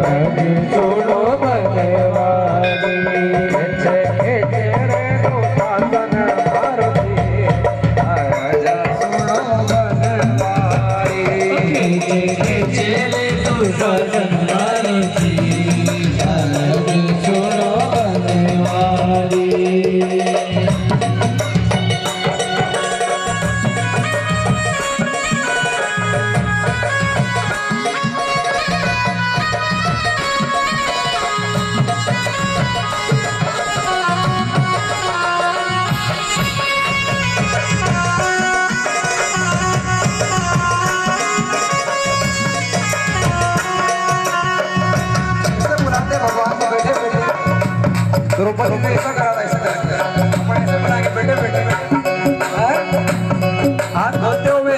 छोड़ो बनवारी खेचे खेचे रे तो साधन मारुति राजा सुनो बनवारी खेचे खेचे रे तो साधन मारुति राजा सुनो बनवारी द्रौपदी ने ऐसा करा था, ऐसा अपन ऐसे बना के बैठे बैठे हाथ धोते हुए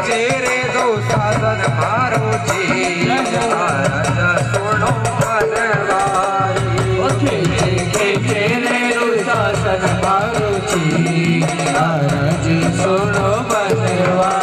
चेहरे दो साधन मारुति राजा सुनो बनवारी चेहरे दो साधन मारुति राजा सुनो बनवारी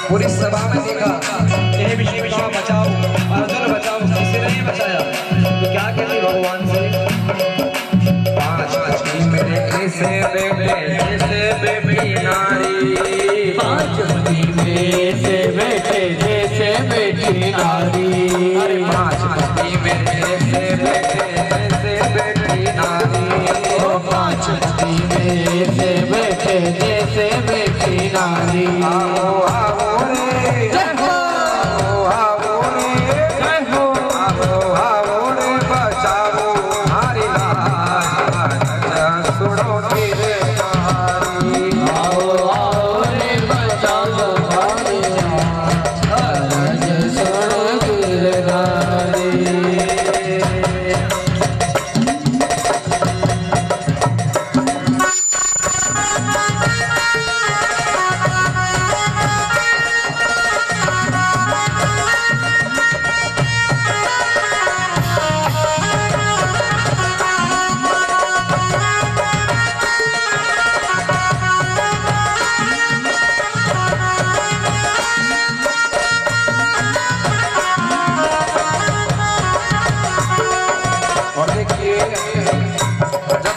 पूरी सभा में देखा ये विषय बचाओ अर्जुन बचाओ, किसी ने नहीं बचाया तो क्या कहती भगवान से पांच मेरे ऐसे बेटे जैसे बेटी नारी पांच में से बेटे जैसे बेटी नारी अरे पांच मेरे ऐसे बेटे जैसे बेटी नारी ओ पांच में से बेटे जैसे बेटी नारी आओ आओ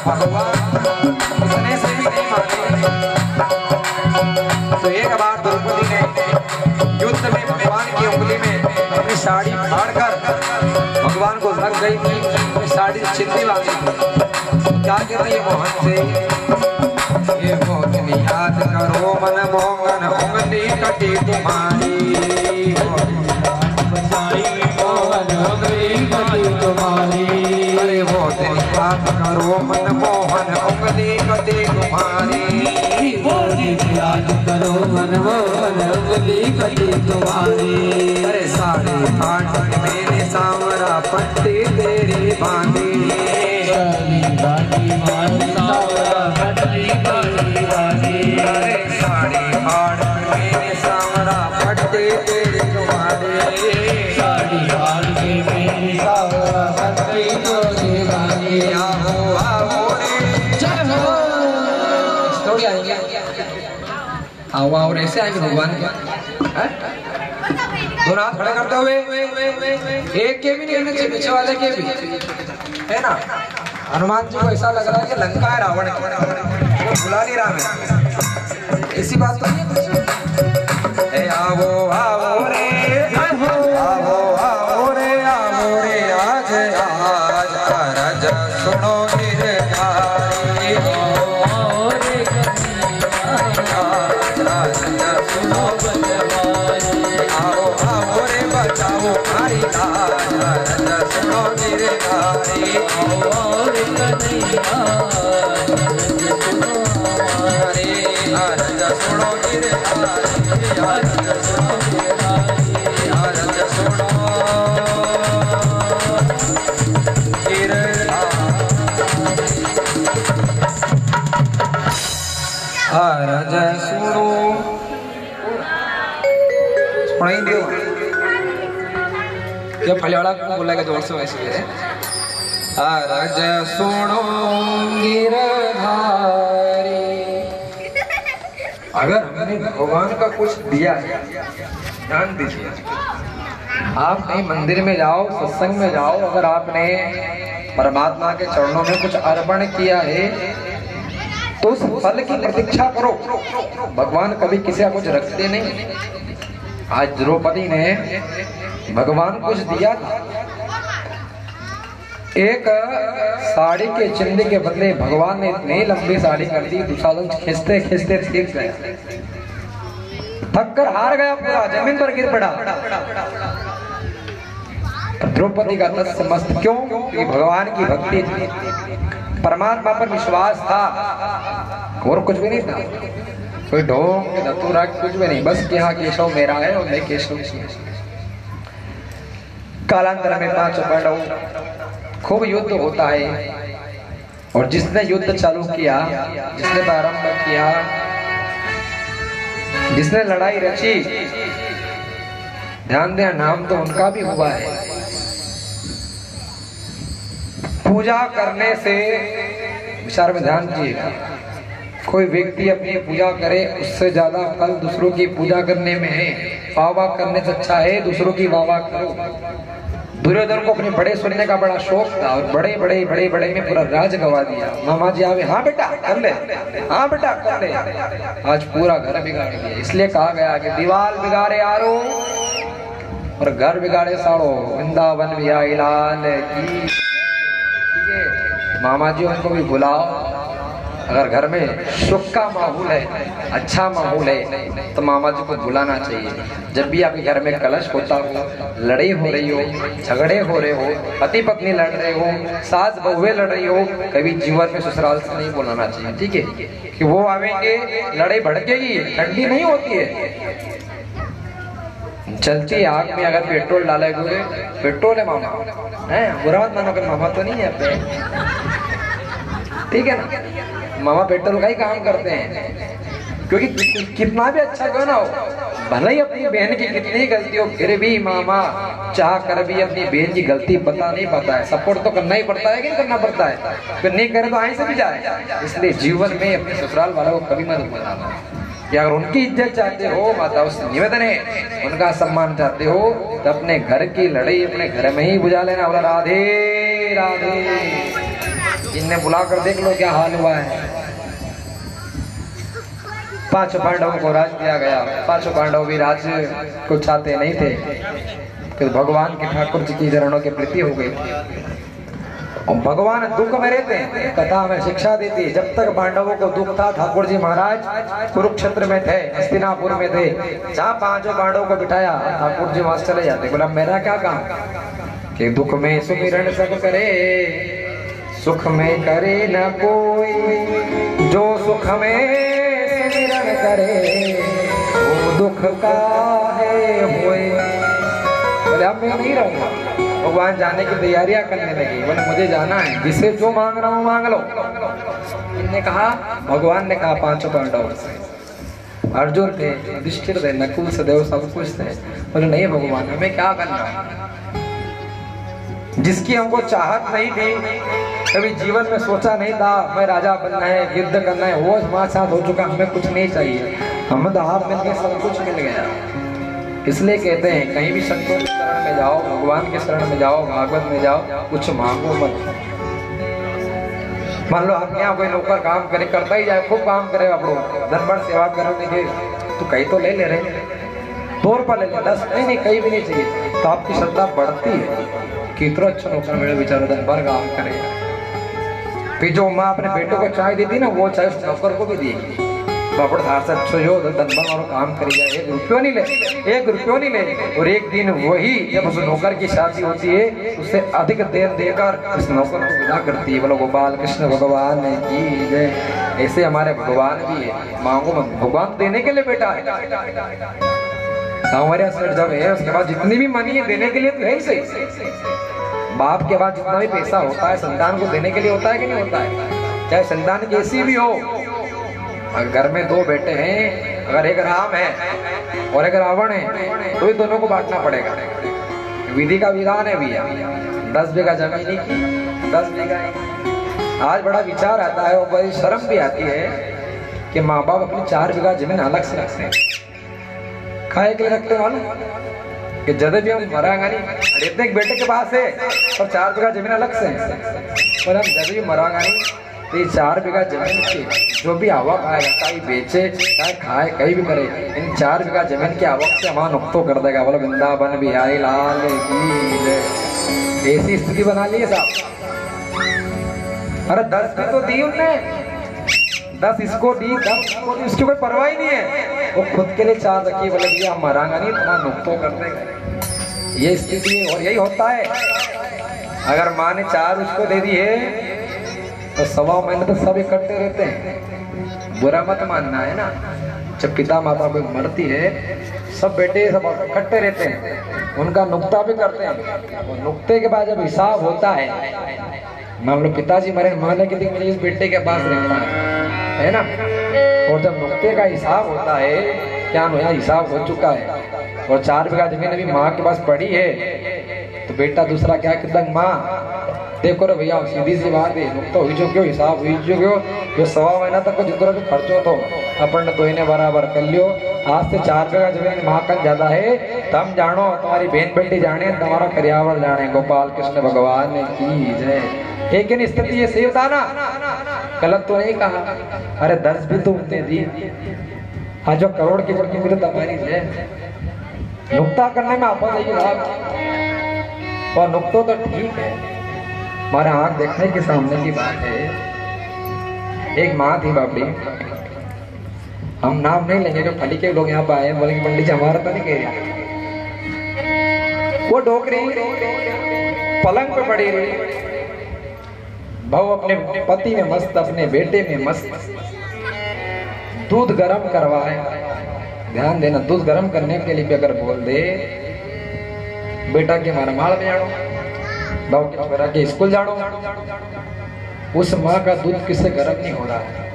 भगवान इतने से भी नहीं माने तो एक बार द्रौपदी ने युद्ध में भगवान की उंगली में अपनी साड़ी फाड़कर भगवान को लग गई थी, अपनी साड़ी छिंदी वाली थी। क्या कहते हैं मोहन से ये मोहन याद करो मन मोहन उंगली कटी तुम्हारी मोहन उंगली कटी तुम्हारी अरे वो दिन याद करो मन मोहन उंगली कटी तुम्हारी वो दिन याद करो मन मोहन उंगली कटी तुम्हारी अरे साड़ी फाट मेरे सांवरा पट्टी तेरी बांधी सांवरा पट्टी तेरी बांधी अरे साड़ी फाट मेरे सांवरा पट्टी तेरी तुम्हारी साड़ी फाट मेरी सांवरा पट्टी तेरी बांधी आओ आओ रे चलो थोड़ी आएंगे आओ आओ ऐसे आएंगे भगवान क्या दोनों हाथ खड़े करते हुए, एक के भी नहीं नीचे, पीछे वाले के भी, है ना। हनुमान जी को ऐसा लग रहा है कि लंका है रावण की, वो भुला नहीं रहा है, ऐसी बात तो नहीं है। आवो आवो रे, आवो आवो रे, आवो रे आज आज अरज सुनो गिरधारी, आओ रे सुनो बलवारी, आओ आओ रे बचाओ हमारी लाज, अरज सुनो गिरधारी, आओ रे कन्हैया अरज सुनो गिरधारी, अरज सुनो गिरधारी, अरज सुनो अरज सुनो सुनाई दो क्या फलियाड़ा को बोला जोर से वैसे है। अरज सुनो गिरधारी, अगर हमने भगवान का कुछ दिया है, ध्यान दीजिए, आप कहीं मंदिर में जाओ, सत्संग में जाओ, अगर आपने परमात्मा के चरणों में कुछ अर्पण किया है तो उस फल की प्रतीक्षा करो। भगवान कभी किसी का कुछ रखते नहीं। आज द्रौपदी ने भगवान कुछ दिया था, एक साड़ी के चिन्ह के बदले भगवान ने इतनी लंबी साड़ी कर दी, दुशासन खींचते खींचते थक गया, थक कर हार गया, पूरा जमीन पर गिर पड़ा। द्रौपदी का तस्य मस्त क्यों? क्योंकि भगवान की भक्ति थी, परमात्मा पर विश्वास था, और कुछ भी नहीं था, कोई ढोंग धतूरा कुछ भी नहीं, बस यहाँ केशव मेरा है और मैं केशव। कालांतर में 5 पांडव खूब युद्ध होता है, और जिसने युद्ध चालू किया, जिसने प्रारंभ किया, जिसने लड़ाई रची, ध्यान देना नाम तो उनका भी हुआ है। पूजा करने से, विचार में ध्यान दीजिएगा, कोई व्यक्ति अपनी पूजा करे उससे ज्यादा फल दूसरों की पूजा करने में है। वाह वाह करने से अच्छा है दूसरों की वाह वाह करो। दुर्योधन को अपने बड़े सुनने का बड़ा शौक था, और बड़े बड़े बड़े बड़े में पूरा राज गवा दिया। मामा जी आवे, हाँ बेटा कर ले, हाँ बेटा कर ले, आज पूरा घर बिगाड़ दिया। इसलिए कहा गया कि दीवार बिगाड़े आरो और घर बिगाड़े साड़ो, वृंदावन बिहारी लाल की। मामा जी उनको भी बुलाओ। अगर घर में सुख का माहौल है, अच्छा माहौल है, तो मामा जी को बुलाना चाहिए। जब भी आपके घर में कलश होता हो, लड़ाई हो रही हो, झगड़े हो रहे हो, पति पत्नी लड़ रहे हो, सास बहुएं लड़ रही हो, कभी जीवन में ससुराल से नहीं बुलाना चाहिए, ठीक है? कि वो आवेंगे, लड़ाई भड़केगी, ठंडी नहीं होती है। चलती आग में अगर पेट्रोल डाले हुए, पेट्रोल है मामा, है बुरा मत मानो, मामा तो नहीं है, ठीक है ना? मामा पेट्रोल का ही काम करते हैं, क्योंकि कितना भी अच्छा क्यों ना हो, भले ही अपनी बहन की कितनी गलती हो, फिर भी मामा चाह कर भी अपनी बहन की गलती बता नहीं पाता है। सपोर्ट तो करना ही पड़ता है कि नहीं करना पड़ता है? फिर नहीं करे तो आई से भी जाए। इसलिए जीवन में अपने ससुराल वालों को कभी मत बुलाना। कि अगर उनकी इज्जत चाहते हो, माता उससे निवेदन है, उनका सम्मान चाहते हो, तो अपने घर की लड़ाई अपने घर में ही बुझा लेना। बोला राधे राधे। इन्हें बुलाकर देख लो क्या हाल हुआ है। 5 पांडवों को राज दिया गया। 5 पांडव भी राज को चाहते नहीं थे, फिर भगवान के ठाकुर जी की चरणों के प्रति हो गई। और भगवान दुख में रहते हैं, कथा में शिक्षा देती है। जब तक पांडवों को दुख था, ठाकुर जी महाराज कुरुक्षेत्र में थे, हस्तिनापुर में थे, जहाँ 5 पांडवों को बिठाया, ठाकुर जी वहां चले जाते। बोला मेरा क्या काम कि दुख में सुमिरन सब करे, सुख में करे न कोई, जो सुख में सुमिरन करे वो दुख का है होए। बोले अब मैं नहीं रहूंगा। भगवान जाने की तैयारियां करने लगी। बोले मुझे जाना है, जिसे जो मांग रहा हूँ मांग लो। इन्होंने कहा, भगवान ने कहा 5 पांडव से, अर्जुन थे, युधिष्ठिर थे, नकुल सहदेव सब कुछ थे। बोले नहीं भगवान, हमें क्या करना? जिसकी हमको चाहत नहीं थी, कभी जीवन में सोचा नहीं था मैं राजा बनना है, युद्ध करना है, वो हमारे साथ हो चुका, हमें कुछ नहीं चाहिए। हम तो आप मिल के सब कुछ मिल गया। इसलिए कहते हैं कहीं भी संतों के शरण में जाओ, भगवान के शरण में जाओ, भागवत में जाओ, कुछ मांगो मत। मान लो आपके यहाँ कोई नौकर काम करे, करता ही जाए, खूब काम करे, आप दिन भर सेवा करोगे के तो कहीं तो ले ले रहे, 2 रुपया ले ले, 10 नहीं, कहीं भी नहीं चाहिए, तो आपकी श्रद्धा बढ़ती है कि इतना अच्छा नौकर मेरे बेचारा दिन भर काम करेगा। फिर जो माँ अपने बेटों को चाय देती ना, वो चाय उस नौकर को भी देगी। बापड़ धार से अच्छो जो दनभर और काम करेगा, 1 रुपया नहीं ले, 1 रुपया नहीं ले। और एक दिन वही जब उस नौकर की शादी होती है, उससे अधिक देर देकर उस नौकर को विदा करती है। बोलो गोपाल कृष्ण भगवान की जय। ऐसे हमारे भगवान भी है, मांगो मत, भगवान देने के लिए बेटा है। सांवरिया सेठ जब है, उसके बाद जितनी भी मनी है देने के लिए तो है ही सही। बाप के बाद जितना भी पैसा होता है संतान को देने के लिए होता है कि नहीं होता है, चाहे संतान कैसी भी हो। अगर घर में 2 बेटे हैं, अगर एक राम है और एक रावण है, तो ये दोनों को बांटना पड़ेगा। विधि का विधान है भैया, 10 बीघा जमीन की 10 बीघा। आज बड़ा विचार आता है और बड़ी शर्म भी आती है कि माँ बाप अपनी 4 बीघा जमीन अलग से रखते हैं। खाए के लिए रखते मालूम कि जब भी हम मरांगा नहीं, इतने एक बेटे के पास है और 4 बीघा जमीन अलग से है, और हम जब भी मरांगा नहीं तो ये 4 बीघा जमीन की जो भी आवक आएगा, चाहे बेचे चाहे खाए कहीं भी करे, इन 4 बीघा जमीन की आवक से हमारा नुकतो कर देगा। बोलो वृंदावन बिहारी लाल की जय। ऐसी स्थिति बना ली है साहब। अरे 10 भी तो दी उनने, 10 इसको दी, 10 इसको दी, उसकी कोई परवाह ही नहीं है। वो खुद के लिए 4 रखी, बोले भैया हम मरांगा नहीं, तुम्हारा नुकतो कर देगा। ये स्थिति है और यही होता है। अगर माँ ने 4 उसको दे दी है तो 1.25 महीने तो सब इकट्ठे रहते हैं। बुरा मत मानना है ना, जब पिता माता कोई मरती है सब बेटे सब इकट्ठे रहते हैं, उनका नुक्ता भी करते हैं। और नुक्ते के बाद जब हिसाब होता है, मान लो पिताजी मरे, माने कि मुझे इस बेटे के पास रहना है ना, और जब नुक्ते का हिसाब होता है, क्या नया हिसाब हो चुका है और 4 बीघा जमीन अभी माँ के पास पड़ी है, तो बेटा दूसरा क्या कहता है, माँ देखो रे भैया सीधी सी बात है, नुकता हुई जो क्यों, हिसाब हुई जो क्यों, जो 1.25 महीना तक जितना भी खर्चो तो अपन तो इन्हें बराबर कर लियो। आज से 4 बीघा जमीन माँ का ज्यादा है, तम जानो, तुम्हारी बहन बेटी जाने, तुम्हारा करियावर जाने। गोपाल कृष्ण भगवान की जय। लेकिन स्थिति ये सही होता ना, गलत तो नहीं कहा। अरे 10 भी तो उतने दी, आज जो करोड़ की बड़ी कीमत हमारी है, नुकता करने में आपा नहीं लाभ, और नुकतो तो ठीक है, हमारे आंख देखने के सामने की बात है। एक माँ थी बापड़ी, हम नाम नहीं लेंगे, जो फली के लोग यहाँ पे आए बोलेंगे पंडित जी हमारा तो नहीं कह रहा। वो डोकरी पलंग पे पड़ी रही, भाव अपने पति में मस्त, अपने बेटे में मस्त, दूध गर्म करवाए। ध्यान देना, दूध गर्म करने के लिए भी अगर बोल दे बेटा के मारा माल में जानो, भाव के छोरा के स्कूल जानो, उस माँ का दूध किससे गर्म नहीं हो रहा है।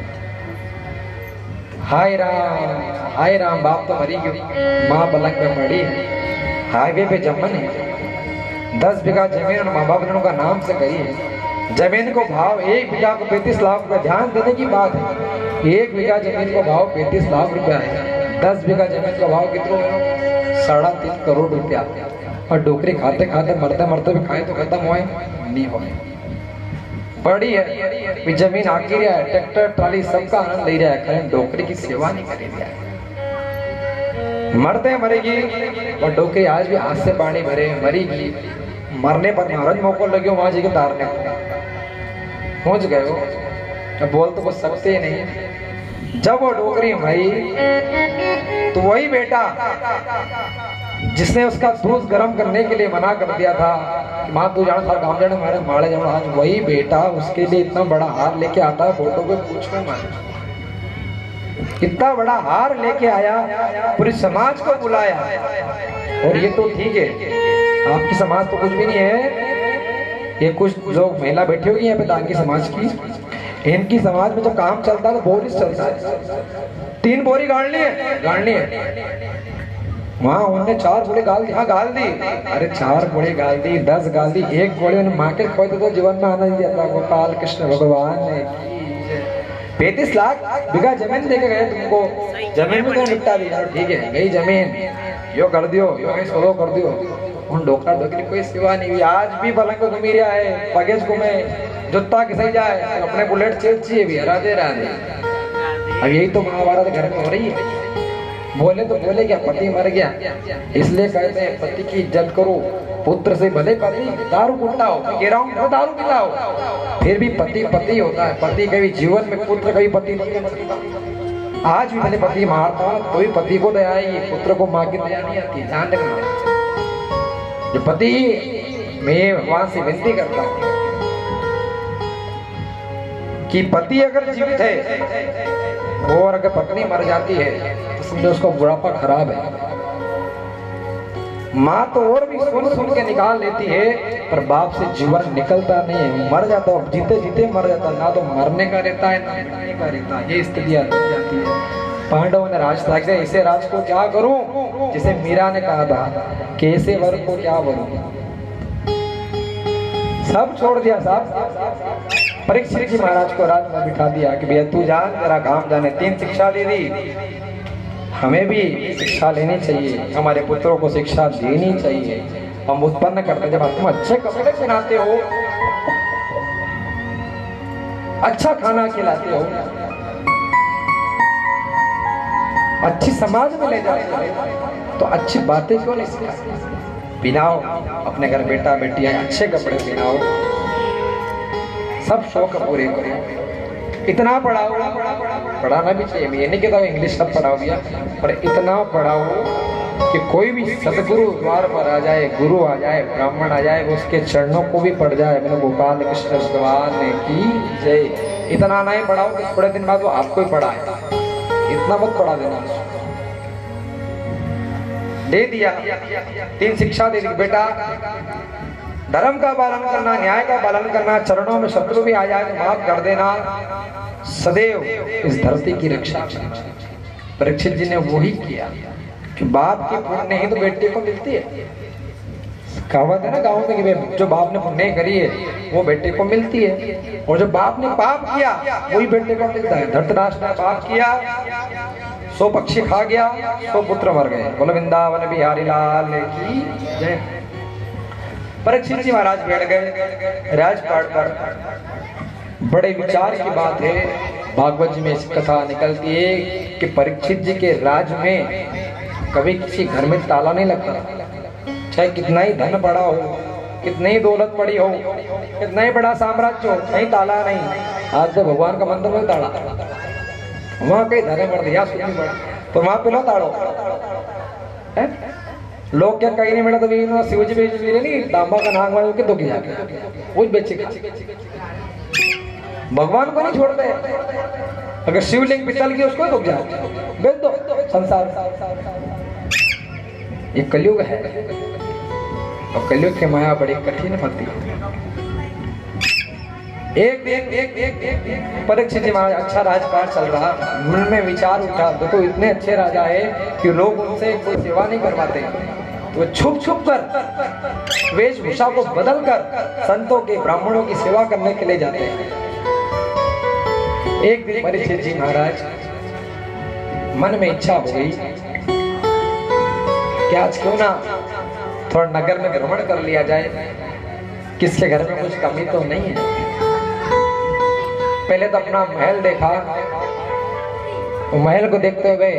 हाय राम, बाप तो मरी गई, माँ पलंग पे पड़ी है, हाईवे पे जमन है, 10 बीघा जमीन और माँ बाप का नाम से करी है। जमीन को भाव 1 बीघा को 35 लाख रुपया, ध्यान देने की बात है, 1 बीघा जमीन को भाव 35 लाख रुपया है। 10 बीघा जमीन का भाव कितना, 3.5 करोड़ रुपया। और डोकरी खाते खाते मरते मरते भी खाए तो खत्म हुए नहीं हुए। बड़ी है जमीन आके रहा है, ट्रैक्टर ट्राली सबका आनंद ले रहा है, खाली डोकरी की सेवा नहीं कर रहा है। मरते मरेगी, और डोकरी आज भी हाथ से पानी भरे मरेगी। मरने पर महाराज मौका लगे वहां जी के तारने पहुंच गए हो, अब बोल तो कुछ सकते ही नहीं। जब वो डोकरी मरी तो वही बेटा जिसने उसका दूध गर्म करने के लिए मना कर दिया था कि माँ तू जाना, गाँव जाने, हमारे माड़े जाना, आज वही बेटा उसके लिए इतना बड़ा हार लेके आता है। फोटो पे पूछो मत, इतना बड़ा हार लेके आया, पूरे समाज को बुलाया। और ये तो ठीक है, आपकी समाज तो कुछ भी नहीं है, ये कुछ जो महिला बैठी होगी यहाँ पे दांगी समाज की, इनकी समाज में जो काम चलता है तो बोरी चलता है। 3 बोरी गाड़नी है, वहाँ उन्होंने 4 गोली गाल दी, हाँ गाल दी, अरे 4 गोली गाल दी, 10 गाल दी, 1 गोली उन्हें माँ के खोते तो जीवन में आनंद दिया था। गोपाल कृष्ण भगवान ने 35 लाख बीघा जमीन देके गए तुमको, जमीन में तो निपटा दिया, ठीक है गई जमीन, यो कर दियो, यो कहीं सोलो कर दियो। उन डोका डोकरी कोई सेवा नहीं हुई। आज भी पलंग घूमी रहा है, पगेज घूमे, जुत्ता घिसई जाए, अपने बुलेट चेचिए भी राधे राधे। अब यही तो महाभारत घर में हो रही है। बोले तो बोले क्या, पति मर गया, इसलिए कहते हैं पति की इज्जत करो। पुत्र से भले पति दारू कुटाओ, कह रहा हूँ दारू पिलाओ, फिर भी पति पति होता है। पति कभी जीवन में, पुत्र कभी पति नहीं कर सकता। आज भी मैंने पति मारता हूँ तो भी पति को दया आई, पुत्र को माँ की दया नहीं आती। ध्यान रखना। जो पति, मैं भगवान से विनती करता हूँ कि पति अगर जीवित है और अगर पत्नी मर जाती है तो समझो उसका बुढ़ापा खराब है। माँ तो और भी सुन के निकाल लेती है, पर बाप से जीवन निकलता नहीं है, मर जाता है, जीते जीते मर जाता है। ना तो मरने का रहता है ना मिटने का रहता है। ये स्थिति आ जाती है। पांडवों ने राज त्याग दिया, ऐसे राज को क्या करूं, जिसे मीरा ने कहा था कि ऐसे वर को क्या करूं, सब छोड़ दिया साहब। परीक्षित जी महाराज को राज में बिठा दिया कि भैया तू जान, तेरा काम जाने। 3 शिक्षा दे दी। हमें भी शिक्षा लेनी चाहिए, हमारे पुत्रों को शिक्षा देनी चाहिए। हम उत्पन्न करते, जब तुम अच्छे कपड़े पहनाते हो, अच्छा खाना खिलाते हो, अच्छी समाज में ले जाते हो, तो अच्छी बातें क्यों नहीं सिखाते। पिनाओ अपने घर बेटा बेटियां, अच्छे कपड़े पहनाओ, सब शौक पूरे करो। इतना पढ़ाओ, पढ़ाना भी चाहिए। ये नहीं कहता इंग्लिश सब पढ़ाओ भैया, पर इतना पढ़ाओ कि कोई भी सदगुरु द्वार पर आ जाए, गुरु आ जाए, ब्राह्मण आ जाए, उसके चरणों को भी पड़ जाए। मैंने गोपाल कृष्ण भगवान की जय। इतना नहीं पढ़ाओ कि थोड़े दिन बाद वो आपको ही पढ़ाए। इतना मत पढ़ा देना। दे दिया, 3 शिक्षा दे दी। बेटा धर्म का पालन करना, न्याय का पालन करना, चरणों में शत्रु भी आ जाए तो माफ कर देना, सदैव इस धरती की रक्षा। परीक्षित जी ने वही किया कि बाप की पुण्य ही तो बेटे को मिलती है। कहावत है ना गाँव में कि जो बाप ने पुण्य करी है वो बेटे को मिलती है, और जो बाप ने पाप किया वही बेटे को मिलता है। धृतराष्ट्र ने पाप किया, 100 पक्षी खा गया, 100 पुत्र मर गए। बोलो वृंदावन बिहारी लाल की जय। परीक्षित जी महाराज बैठ गए राजपाट पर। बड़े विचार की बात है, भागवत जी में इस कथा निकलती है कि परीक्षित जी के राज में कभी किसी घर में ताला नहीं लगता। चाहे कितना ही धन पड़ा हो, कितनी ही दौलत पड़ी हो, कितना ही बड़ा साम्राज्य हो, कहीं ताला नहीं। आज तो भगवान का मंदिर में ताला, वहां कहीं धने बढ़ दिया तो वहां पे लो ताड़ो। लोग क्या कहीं नहीं मिला तो शिवजी बेच भी नहीं, तांबा का नाग वाले के दुखी जाके वो बेचे। भगवान को नहीं छोड़ते। अगर शिवलिंग पितल की उसको दुख जाओ, बेच दो। संसार ये कलयुग है, और कलयुग की माया बड़ी कठिन होती है। एक परीक्षित जी महाराज अच्छा राजपाट चल रहा, मन में विचार उठा, देखो इतने अच्छे राजा है कि लोग उनसे कोई सेवा नहीं करवाते, तो छुप छुप कर वेशभूषा को बदल कर संतों के, ब्राह्मणों की सेवा करने के लिए जाते हैं। एक दिन परीक्षित जी महाराज मन में इच्छा हो गई कि आज क्यों ना थोड़ा नगर में भ्रमण कर लिया जाए, किसके घर में कुछ कमी तो नहीं है। पहले तो अपना महल देखा, वो महल को देखते हुए